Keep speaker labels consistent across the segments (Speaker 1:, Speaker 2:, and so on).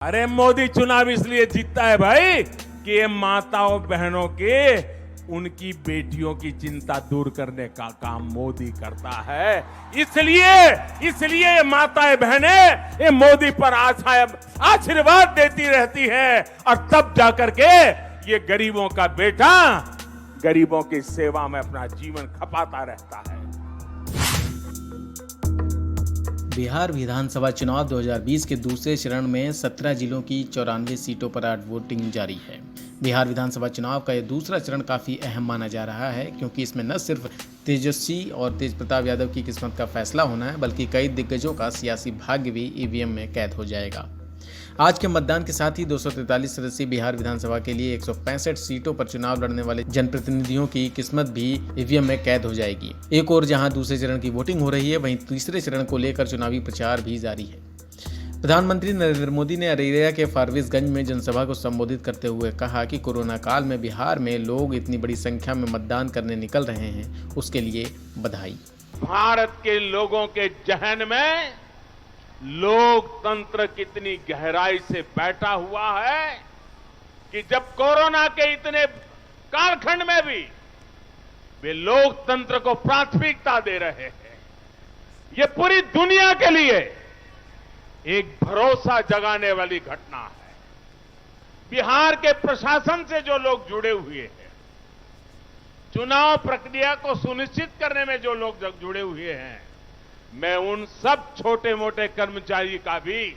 Speaker 1: अरे मोदी चुनाव इसलिए जीतता है भाई कि ये माताओं बहनों के उनकी बेटियों की चिंता दूर करने का काम मोदी करता है। इसलिए ये माताएं बहनें ये मोदी पर आशीर्वाद देती रहती है और तब जाकर के ये गरीबों का बेटा गरीबों की सेवा में अपना जीवन खपाता रहता है।
Speaker 2: बिहार विधानसभा चुनाव 2020 के दूसरे चरण में 17 जिलों की 94 सीटों पर आज वोटिंग जारी है। बिहार विधानसभा चुनाव का यह दूसरा चरण काफ़ी अहम माना जा रहा है, क्योंकि इसमें न सिर्फ तेजस्वी और तेज प्रताप यादव की किस्मत का फैसला होना है, बल्कि कई दिग्गजों का सियासी भाग्य भी ईवीएम में कैद हो जाएगा। आज के मतदान के साथ ही 243 सदस्यीय बिहार विधानसभा के लिए 165 सीटों पर चुनाव लड़ने वाले जनप्रतिनिधियों की किस्मत भी ईवीएम में कैद हो जाएगी। एक और जहां दूसरे चरण की वोटिंग हो रही है, वहीं तीसरे चरण को लेकर चुनावी प्रचार भी जारी है। प्रधानमंत्री नरेंद्र मोदी ने अररिया के फारबिसगंज में जनसभा को संबोधित करते हुए कहा कि कोरोना काल में बिहार में लोग इतनी बड़ी संख्या में मतदान करने निकल रहे हैं, उसके लिए बधाई।
Speaker 1: भारत के लोगों के जहन में लोकतंत्र कितनी गहराई से बैठा हुआ है कि जब कोरोना के इतने कालखंड में भी वे लोकतंत्र को प्राथमिकता दे रहे हैं। ये पूरी दुनिया के लिए एक भरोसा जगाने वाली घटना है। बिहार के प्रशासन से जो लोग जुड़े हुए हैं, चुनाव प्रक्रिया को सुनिश्चित करने में जो लोग जुड़े हुए हैं, मैं उन सब छोटे मोटे कर्मचारी का भी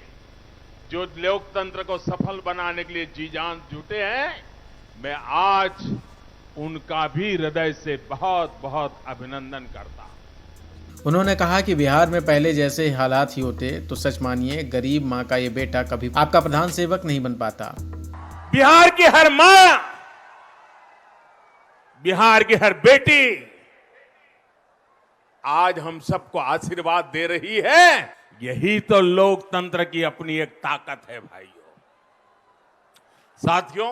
Speaker 1: जो लोकतंत्र को सफल बनाने के लिए जी जान जुटे हैं, मैं आज उनका भी हृदय से बहुत बहुत अभिनंदन करता हूं।
Speaker 2: उन्होंने कहा कि बिहार में पहले जैसे हालात ही होते तो सच मानिए गरीब माँ का ये बेटा कभी आपका प्रधान सेवक नहीं बन पाता।
Speaker 1: बिहार की हर मां, बिहार की हर बेटी आज हम सबको आशीर्वाद दे रही है। यही तो लोकतंत्र की अपनी एक ताकत है भाइयों। साथियों,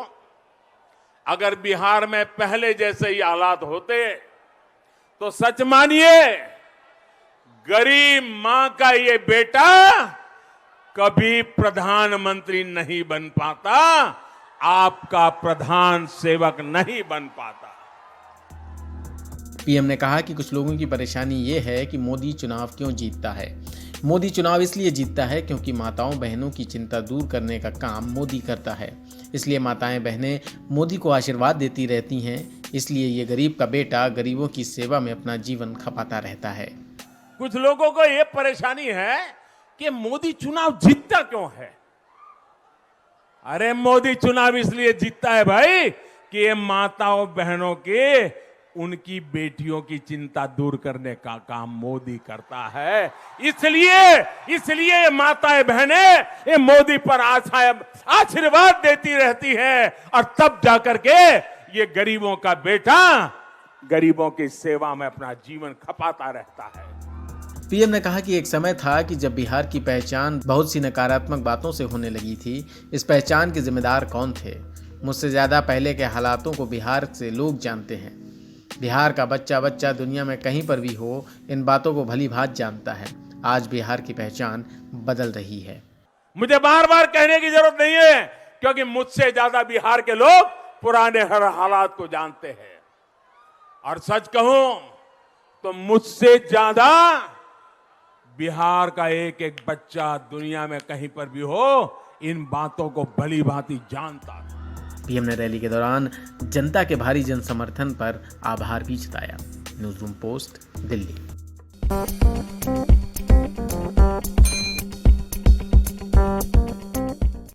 Speaker 1: अगर बिहार में पहले जैसे ही हालात होते तो सच मानिए गरीब मां का ये बेटा कभी प्रधानमंत्री नहीं बन पाता, आपका प्रधान सेवक नहीं बन पाता।
Speaker 2: पीएम ने कहा कि कुछ लोगों की परेशानी ये है कि मोदी चुनाव क्यों जीतता है। मोदी चुनाव इसलिए जीतता है क्योंकि माताओं बहनों की चिंता दूर करने का काम मोदी करता है। इसलिए माताएं बहनें मोदी को आशीर्वाद देती रहती हैं। इसलिए ये गरीब का बेटा गरीबों की सेवा में अपना जीवन खपाता रहता है।
Speaker 1: कुछ लोगों को ये परेशानी है कि मोदी चुनाव जीतता क्यों है। अरे मोदी चुनाव इसलिए जीतता है भाई कि ये माताओं बहनों के उनकी बेटियों की चिंता दूर करने का काम मोदी करता है। इसलिए माताएं बहनें ये मोदी पर आशीर्वाद देती रहती है और तब जाकर के ये गरीबों का बेटा गरीबों की सेवा में अपना जीवन खपाता रहता है।
Speaker 2: पीएम ने कहा कि एक समय था कि जब बिहार की पहचान बहुत सी नकारात्मक बातों से होने लगी थी। इस पहचान के जिम्मेदार कौन थे? मुझसे ज्यादा पहले के हालातों को बिहार से लोग जानते हैं। बिहार का बच्चा दुनिया में कहीं पर भी हो, इन बातों को भली भांति जानता है। आज बिहार की पहचान बदल रही है।
Speaker 1: मुझे बार बार कहने की जरूरत नहीं है, क्योंकि मुझसे ज्यादा बिहार के लोग पुराने हर हालात को जानते हैं। और सच कहूं तो मुझसे ज्यादा बिहार का एक एक बच्चा दुनिया में कहीं पर भी हो, इन बातों को भली भांति जानता है।
Speaker 2: पीएम ने रैली के दौरान जनता के भारी जन समर्थन पर आभार भी जताया। Newsroom post, Delhi.